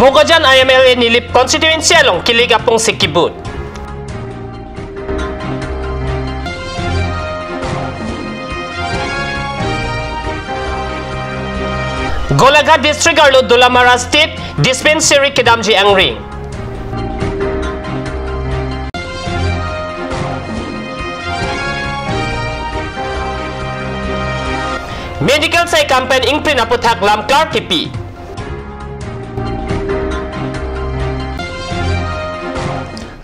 Bogajan IMLA nilip constituency along kilig apong sikibut. Golaghat District Arlo Dulamara State Dispensary Kidamji Angring. Medical Sai Campaign Ingpin Aputhak Lam Karbi.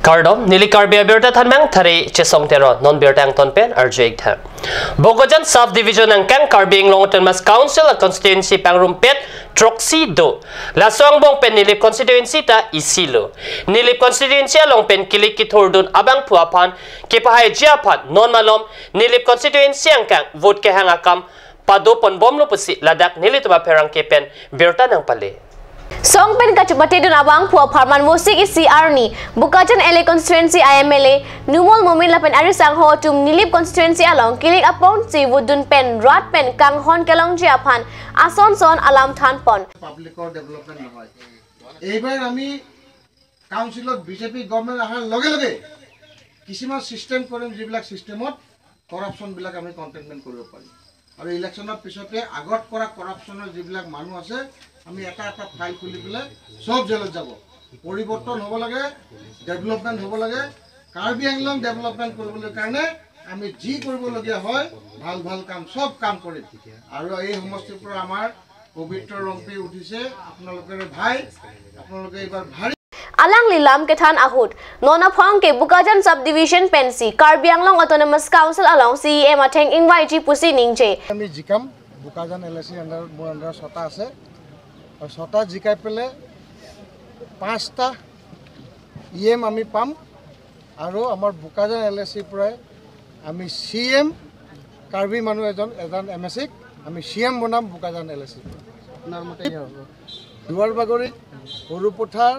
Kardom nili Karbi abirta thanmang thari chesong tero non birtang tonpen arjek tha. Bogajan Sub Division ng Kang Karbi Longoton Mas Council a constituency pangrumpet Troxy do. Lasong bong pen nilip constituency ta isilo. Nilip constituency along pen kilik kithurdun abang puapan kipahay jiapat non malom nilip constituency ang kang vote ke hangakam pado pon bomlo pusi ladak nili tuma perang kepen birta ng pale. Song pen kacupati dun abang puwa parman musik isi arni bukajan LA constituency IMLA numol momin lapen arisang ho tum nilip constituency along kilik apon si wudun pen rat pen kang hon kelong jiapan ason son alam than pon public or development নহয় এইবাৰ আমি কাউন্সিলত BJP government আহাৰ লগে লগে কিছুমান system কৰিম যিবিলাক সিস্টেমত কৰাপচন বিলাক আমি কন্টেইনমেন্ট কৰিব পাৰিম আৰু ইলেকচনৰ পিছতে আগত কৰা কৰাপচনৰ যিবিলাক মানুহ আছে আমি এটা এটা ফাইল খুলি পেলাই সব জেলত যাব পৰিৱৰ্তন হ'ব লাগে ডেভেলপমেন্ট হ'ব লাগে কাৰ্বি আংলং ডেভেলপমেন্ট কৰিবলৈ কাৰণে আমি যি কৰিবলগীয়া হয় ভাল ভাল কাম সব কাম কৰিম আৰু এই সমষ্টিৰ পৰা আমাৰ পবিত্ৰ ৰংপি উঠিছে আপোনালোকৰ ভাই আপোনালোকে এবাৰ ভাৰি Alang lilam ke than ahut nona phong ke bukajan subdivision pensi Karbi Anglong Autonomous Council along CEM atheng ingwai ji pusi ningje আমি জিকাম বুকাজান এলএসি আন্ডার মোৰ আন্ডাৰ 6টা আছে আৰু 6টা জিকাই পেলে 5টা ইএম আমি পাম আৰু আমাৰ বুকাজান এলএসি পৰাই আমি সিএম কাৰ্বি মানুহ এজন এমএসি আমি সিএম বনাম বুকাজান এলএসি আপোনাৰ মতে হ'ব দুৱাৰ বাগৰি সৰুপথাৰ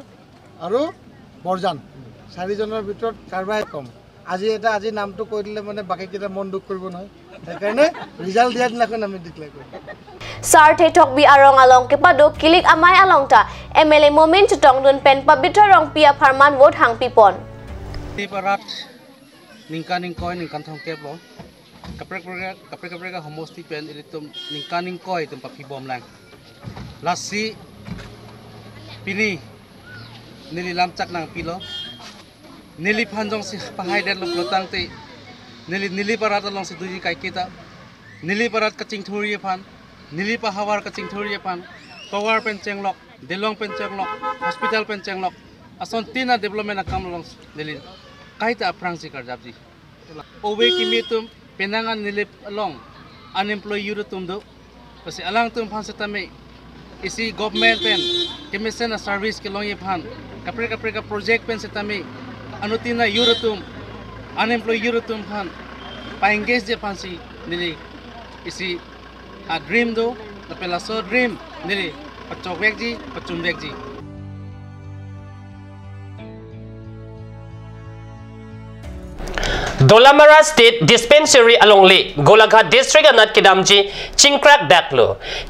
আৰু বৰজান চাৰিজনৰ ভিতৰত কাৰবাই কম আজি নামটো কৈ দিলে মানে বাকি কিটা মন দুখ কৰিব নহয় সেইকাৰণে ৰিজাল্ট দিয়া দিনাখন আমি ডিক্লেয়াৰ কৰিম Sarte tok bi arong along ke pado kilik amai along ta MLA moment tong dun pen pabitra rong pia farman vote hang pipon ti parat ningkaning koy ningkan thong kep lo kaprek homosti pen ilitum ningkaning koy tum papi bom lang lasi pini nili lamcak nang pilo nili phanjong si pahai der lok lotang te nili parat along si duji kai kita nili parat kaching thuri phan nili pahawar kaching thuri phan tower pen chenglok delong pen chenglok hospital pen chenglok ason tina development akam long nili kaita aprang si karjabji owe kimitum penangan nili along unemployed youth tum do pasi alang tum phan setame isi government pen commission service ke long ye phan kapre ka project pen setame anutina yurutum unemployed yurutum phan pa engage je phan si nili isi a dream do na pela so dream nili pachok ji pachum ji Dolamara State Dispensary along Lake Golaghat District anat kidamji chingkrak daklo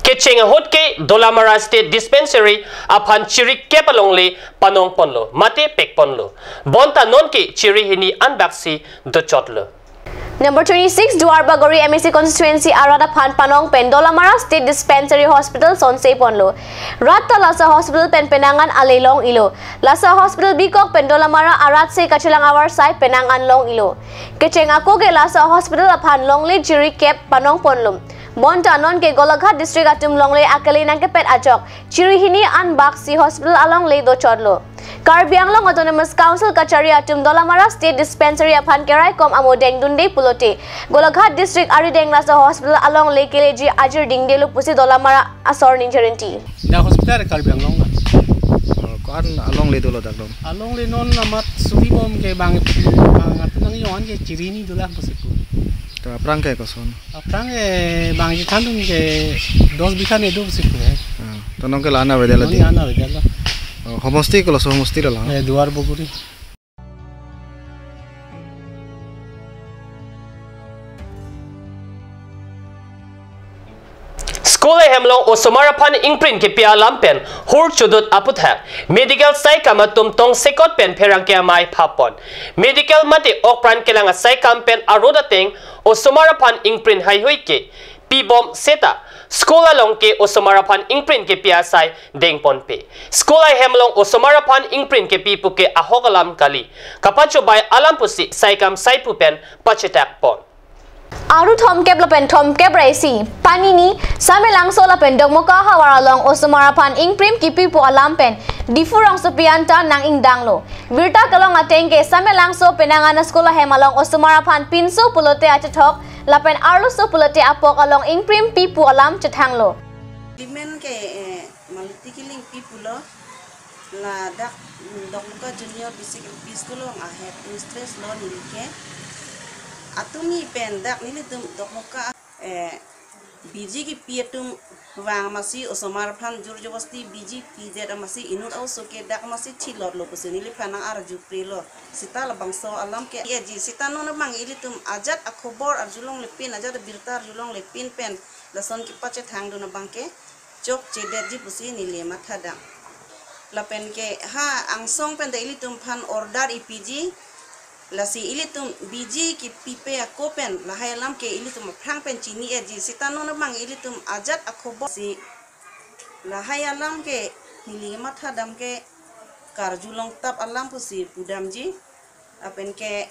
kecheng hotke Dolamara State Dispensary aphan chirik kep along le panong ponlo mate pek ponlo bonta nonke chiri hini anbaksi do chotlo Number 26 Duar Bagori MSC constituency arada phan panong pen Dolamara State Dispensary Hospital sonse ponlo Ratta Lasa Hospital pen penangan alelong ilo Lasa Hospital bikok pen Dolamara arat se kachilang awar sai penangan long ilo kecheng ako ke Lasa Hospital aphan longle jiri kep panong ponlum Bonta non ke Golaghat district atum longle akali nang ke pet ajok chiri hini anbak si hospital along le do chodlo Karbi Anglong Autonomous Council Kachari atum Dolamara State Dispensary aphan kerai kom amodeng dunde pulote Golaghat District Arideng Lasa Hospital along Lake Leji ajir dingdelu pusi Dolamara asor ninjarenti na hospital Karbi Anglong kan along le dolo dakdom along le non namat suhi bom ke bang nang yon ke chirini dulang pasiku to aprang ke koson aprang e bang ji thandung ke 10 bikan edu pasiku to nong ke lana vedela di ana vedela homosti ko so homosti la duar boguri School hemlong osomarapan ingprint ke pia lampen hur chudut aputhak medical sai kamatum tong sekot pen pherang ke amai phapon medical mate okpran kelanga sai kampen arodateng osomarapan ingprint hai hoi ke pibom seta school along ke osomarapan ingprint ke pia sai dengpon pe school hemlong osomarapan ingprint ke pipu ke ahogalam kali kapacho bai alampusi sai kam sai pupen pachetak pon Aru thomkep lapen thomkep raisi panini samelang so lapen dogmoka hawaralong osomarapan ingprim kipi po alampen difurang sopianta nang ingdanglo virta kalong atengke samelang so penangana sekolah hemalong osomarapan pinso pulote achathok lapen arlo so pulote apok along ingprim pipu alam chathanglo dimen ke maltikiling pipulo la dak dogmoka junior basic school ang ahet stress lo nilike atumi pendak nili tum dokmoka biji ki pietum wang masi osomarapan jurjobasti biji pide masi inut auso ke dak masi chilor lo pusi nili panang arju prilo sita labangso alam ke ji sita non mang ili tum ajat akhobor arjulong lepin ajat birtar julong lepin pen lason ki pache thang do na bangke chok chedet ji pusi nili mathadang lapen ke ha angsong pen ili tum phan order ipg lasi ilitum biji ki pipe akopen lahayalam ke ilitum prang pen chini eji sitano na mang ilitum ajat akobo si lahayalam ke nilima thadam ke karjulong tap alam pusi pudamji apen ke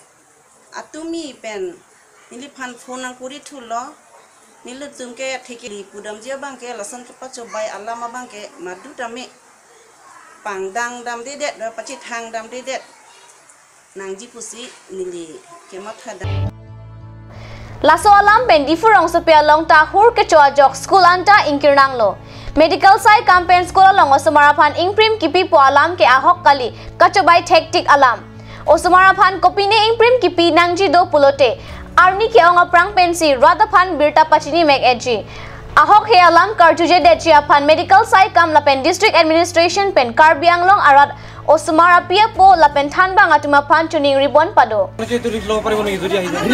atumi pen niliphan phonang kuri thulo nilitum ke thikili pudamji bang ke lasan ke pacho bai alama bang ke madu tame pangdang dam dedet pachi thang dam dedet nangji pusi nili kemat hada laso alam pen difurong sopia long ta hur ke choajok school anta inkirnanglo medical sai campaign school long osomarapan ingprim kipi po alam ke ahok kali kachobai hectic alam osomarapan kopine ingprim kipi nangji do pulote arni ke ong aprang pensi radaphan birta pachini mek edji ahok he alam karjuje dechi aphan medical sai kam lapen district administration pen Karbi anglong arat osomara pia po lapen than bang atuma pan tuning ribbon pado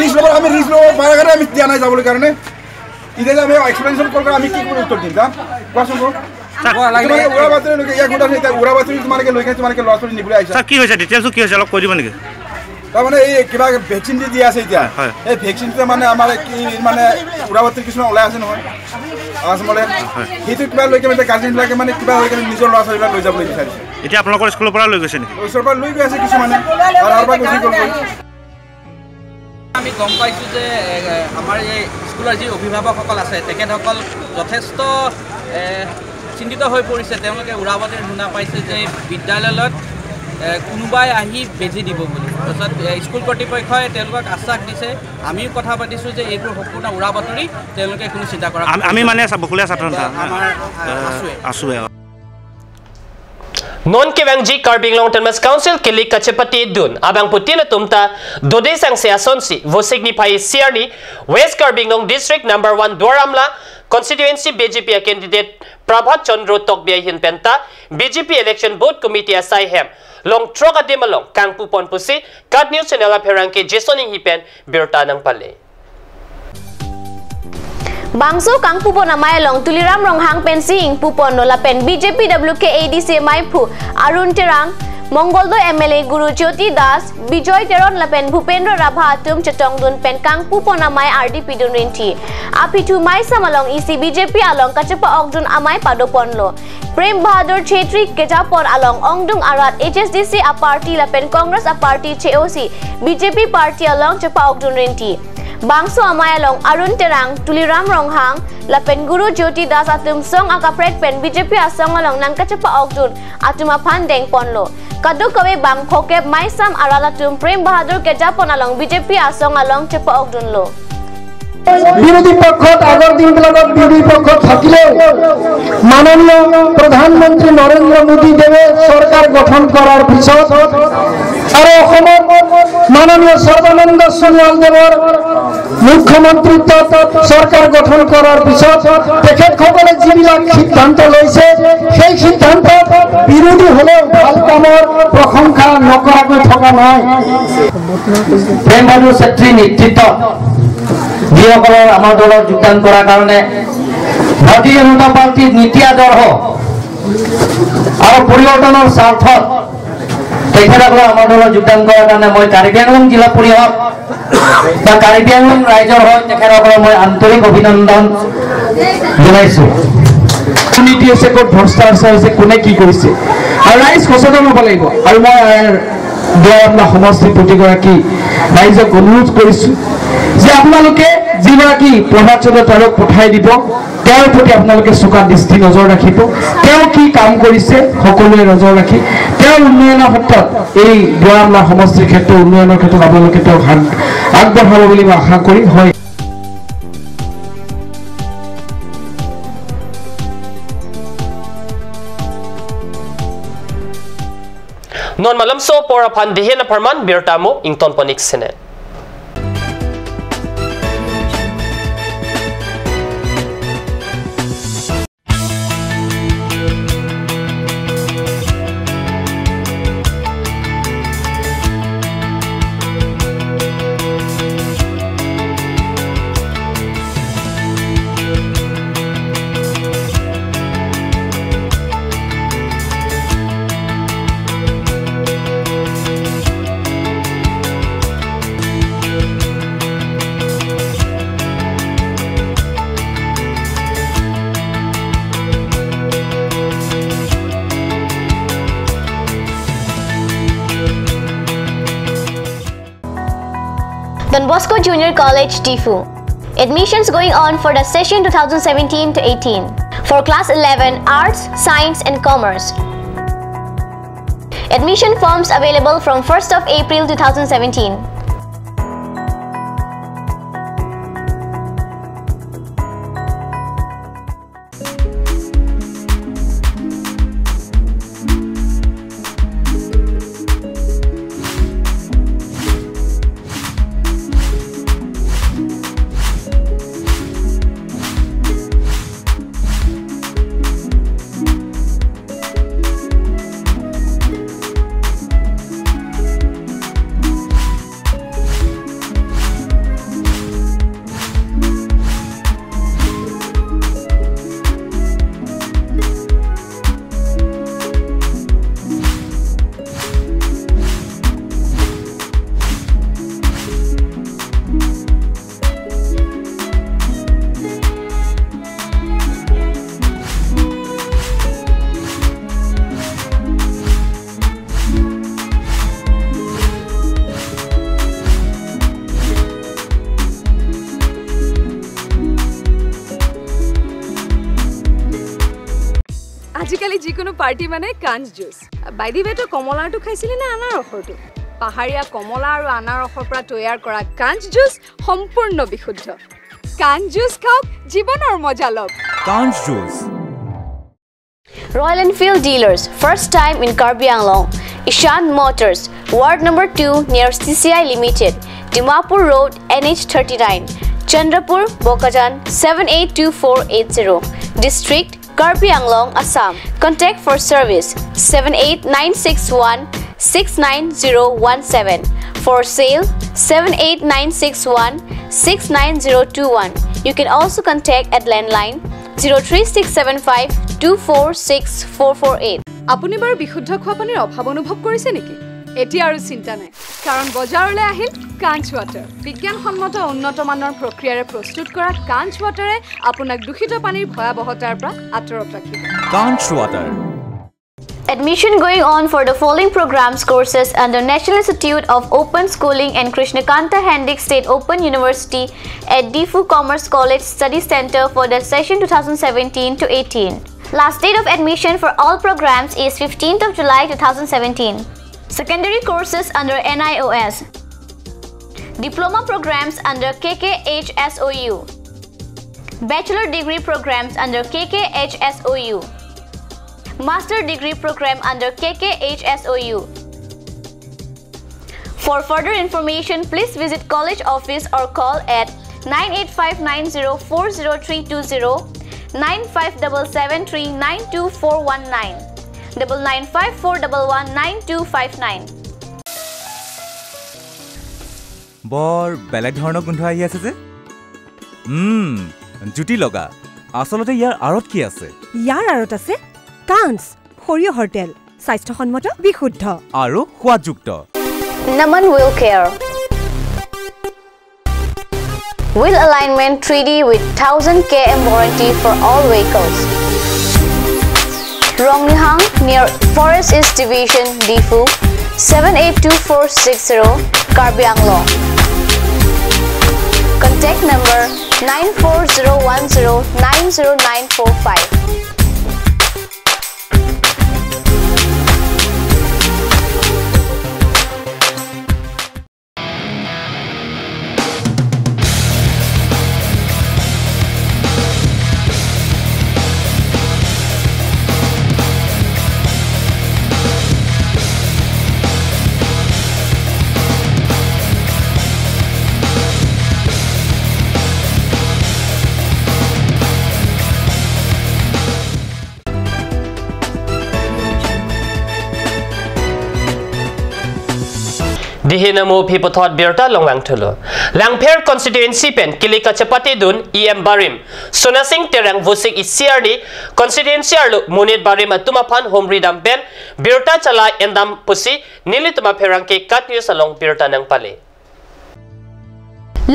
risk lo আমি risk lo para করে আমি দিয়া নাই যাবলৈ কারণে ইদে আমি explanation করব আমি কি করে উত্তর দিন তা কোশ্চেন কো স্যার লাগলে ওরা বাতরে লোকে এক ঘন্টা নেতা ওরা বাতরে তোমাকে লইকে তোমাকে লস করে নিবলে আইছা স্যার কি হইছে ডিটেইলস কি হইছে অলপ কই দিব নেকি তা মানে এই কিবা ভ্যাকসিন দি আছে এটা এই ভ্যাকসিনটো মানে আমাৰ কি মানে ওরা বাতরে কিছু ওলাই আছে নহয় আসলে হিতু কিবা লইকে মানে গার্জিয়ান লাগে মানে কিবা হৈ কেনে নিজৰ লস হইলা লৈ যাবলৈ বিচাৰিছে এতিয়া আপোনালোকৰ স্কুলৰ পৰা লৈ গৈছে নেকি ওচৰৰ পৰা লৈ গৈছে কিছু মানে আৰু আৰবা গুছি গ'ল আমি গম পাইছো যে আমাৰ এই স্কুলৰ যি অভিভাৱকসকল আছে তেখেতসকল যথেষ্ট চিন্তিত হৈ পৰিছে তেওঁলোকে উৰাবাতৰি শুনা পাইছে যে বিদ্যালয়ত কোনোবাই আহি বেজি দিব বুলি তাৰপিছত স্কুল কৰ্তৃপক্ষই তেওঁলোকক আশ্বাস দিছে আমিও কথা পাতিছোঁ যে এইবোৰ সম্পূৰ্ণ উৰাবাতৰি তেওঁলোকে কোনো চিন্তা কৰা আমি মানে বকুলীয়া ছাত্ৰ আমাৰ আছোৱে Non kevangji Karbi long termas council kili kachepati dun abang putina tumta dode sang se asonsi vo signify siarni West Karbi long district number 1 Dwaramla constituency BJP candidate Prabhat Chandra Tokbia hin penta BJP election board committee asai hem long troga demalong kangpu pon pusi kat news channel apherangke jesoning hipen birta nang pale Bangso kang pupo na mayalong tuliram rong hang pensing pupo no lapen BJP WK ADC Maipu Arun Terang Mongoldo MLA Guru Jyoti Das Bijoy Teron lapen Bhupendra Rabha Atum Chetong Dun pen kang pupo na may RDP dun rinti apitu may samalong EC BJP along kachapa ogdun amay padoponlo Prem Bahadur Chetri Kejapon along Ongdung Arat HSDC a party lapen Congress a party COC BJP party along chapa ogdun rinti Bangso amayalong Arun Terang tuliram ronghang lapen Guru Jyoti Das atum song akapret pen BJP asong along nang kachapa ogdun atuma pandeng ponlo kadu kawe bang phokep maisam aralatum Prem Bahadur Kejapon along BJP asong along chapa ogdun lo বিরোধী পক্ষত আগৰ দিনবিলাকত বিৰোধী পক্ষত থাকিলেও মাননীয় প্ৰধানমন্ত্ৰী নৰেন্দ্ৰ মোদী দেৱে চৰকাৰ গঠন কৰাৰ পিছত আৰু অসমৰ মাননীয় সৰ্বানন্দ সোণোৱাল দেৱৰ মুখ্যমন্ত্ৰীত্বত চৰকাৰ গঠন কৰাৰ পিছত তেখেতসকলে যিবিলাক সিদ্ধান্ত লৈছে সেই সিদ্ধান্তত বিৰোধী হলেও ভাল কামৰ প্ৰশংসা নকৰাকৈ থকা নাই প্ৰেম বাহাদুৰ চেত্ৰীৰ নেতৃত্বত যিসকলৰ আমাৰ দলৰ যোগদান কৰাৰ কাৰণে ভাৰতীয় জনতা পাৰ্টিৰ নীতি আদৰ্শ আৰু পৰিৱৰ্তনৰ স্বাৰ্থত তেখেতসকলে আমাৰ দলত যোগদান কৰাৰ কাৰণে মই কাৰ্বি আংলং জিলা পৰিষদ বা কাৰ্বি আংলং ৰাইজৰ হৈ তেখেতসকলক মই আন্তৰিক অভিনন্দন জনাইছোঁ। দুৰ্নীতি হৈছে, ক'ত ভ্ৰষ্টাচাৰ হৈছে, কোনে কি কৰিছে, আৰু ৰাইজ সচেতন হ'ব লাগিব। আৰু মই দুৱাৰমলা সমষ্টিৰ প্ৰতিগৰাকী ৰাইজক অনুৰোধ কৰিছোঁ যে আপোনালোকে যিগৰাকী প্ৰভাত চন্দ্ৰ তালক পঠাই দিব, তেওঁৰ প্ৰতি আপোনালোকে চোকা দৃষ্টি নজৰ ৰাখিব। তেওঁ কি কাম কৰিছে সকলোৱে নজৰ ৰাখি তেওঁৰ উন্নয়নৰ ক্ষেত্ৰত, এই দুৱাৰমলা সমষ্টিৰ ক্ষেত্ৰত উন্নয়নৰ ক্ষেত্ৰত আপোনালোকে তেওঁক আগবঢ়াব বুলি মই আশা কৰি হয়। Non malam so pora pandihin na parman birtamo ington panik sene. Don Bosco Junior College, Difu. Admissions going on for the session 2017 to 18 for class 11 Arts, Science and Commerce. Admission forms available from 1st of April 2017. আজিকালি যিকোনো party মানে কাঞ্চ juice. By the ৱে কমলাটো খাইছিলি না আনাৰসৰটো? পাহাৰীয়া কমলা আৰু আনাৰসৰ পৰা তৈয়াৰ কৰা কাঞ্চ জুচ সম্পূৰ্ণ বিশুদ্ধ। কাঞ্চ জুচ খাওক, জীৱনৰ মজা লওক। কাঞ্চ juice. Royal Enfield dealers, first time in Karbi Anglong. Ishan Motors, Ward number 2 near CCI Limited, Dimapur Road, NH39, Chandrapur, Bokajan 782480, District Karbi Anglong, Assam. Contact for service 78961 69017. For sale 78961 69021. You can also contact at landline 03675 246448. আপুনি বাৰু বিশুদ্ধ খোৱা পানীৰ অভাৱ অনুভৱ কৰিছে নেকি? এতিয়া আৰু চিন্তা নাই, কাৰণ বজাৰলৈ আহিল কাঞ্চ ৱাটাৰ। বিজ্ঞানসন্মত উন্নত মানৰ প্ৰক্ৰিয়াৰে প্ৰস্তুত কৰা কাঞ্চ ৱাটাৰে আপোনাক দূষিত পানীৰ ভয়াৱহতাৰ পৰা আঁতৰত ৰাখিব। কাঞ্চ water. Admission going on for the following programs courses under National Institute of Open Schooling and Krishnakanta Hendik State Open University at Difu Commerce College Study Center for the session 2017 to 18. Last date of admission for all programs is 15th of July 2017. Secondary courses under NIOS. Diploma programs under KKHSOU. Bachelor degree programs under KKHSOU. Master degree program under KKHSOU. For further information, please visit college office or call at 985904032 957739249 995411929. বৰ বেলেগ ধৰণৰ গোন্ধ আহি আছে যে জুতি লগা আসলতে ইয়াৰ আৰত কি আছে? ইয়াৰ আৰত আছে কাঞ্চ সৰিয়হৰ তেল স্বাস্থ্যসন্মত বিশুদ্ধ আৰু সোৱাদযুক্ত Naman Wheel Care Wheel alignment 3D with 1000 km warranty for all vehicles. Rongnihang near Forest East Division, Difu 782460 Karbi Anglong. Contact number 94010-90945. Dihinamu pipotot birta longlang tulo. Langper constituency pen kilika chapati dun EM Barim. Sunasing terang vusik isiarni constituency arlu munit Barim atumapan homri dampen birta chala endam pusi nilituma perang ke kat news along birta nang pale.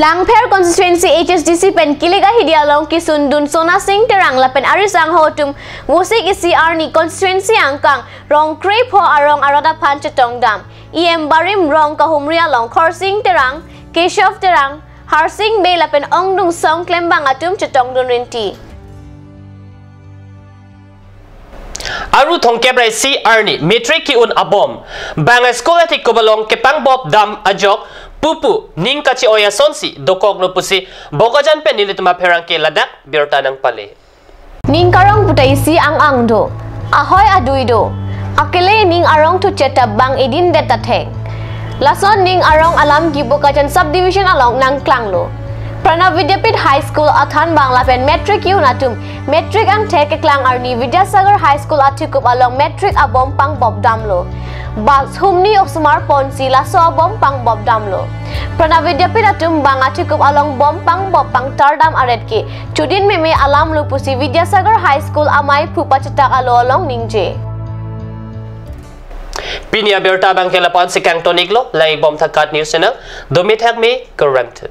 Langper constituency HSDC pen kilega hidialong ki sundun Sona Singh terang lapen arisang hotum vusik isiar ni constituency angkang rong krep ho arong arada panchetong dam. EM Barim rong kahumria long Khorsing terang Keshav terang Harsing be lapen ongdung song klembang atum chetong dun rinti. Aru thongkebrai si arni metric ki un abom banga school ati kobalong kepang bob dam ajok pupu ning kachi oya sonsi dokok no pusi bogajan pen nilituma perang ke ladak birta nang pale. Ning karong putaisi ang angdo ahoy aduido akele ning arong tu cheta bang edin deta theng lason ning arong alam gibokajan subdivision along nang klanglo Pranav Vidyapit High School athan bangla pen metric unatum metric ang thek klang arni Vidyasagar High School atikup along metric abom pang bob damlo bas humni osmar ponsi laso abom pang bob damlo Pranav Vidyapit atum bang atikup along bom pang bob pang tardam aretke chudin meme alam lupusi Vidyasagar High School amai phupachatak alo along ningje Pinia berta bang kelapan si Kang Toniglo lai bom thakat news na domit hak me correct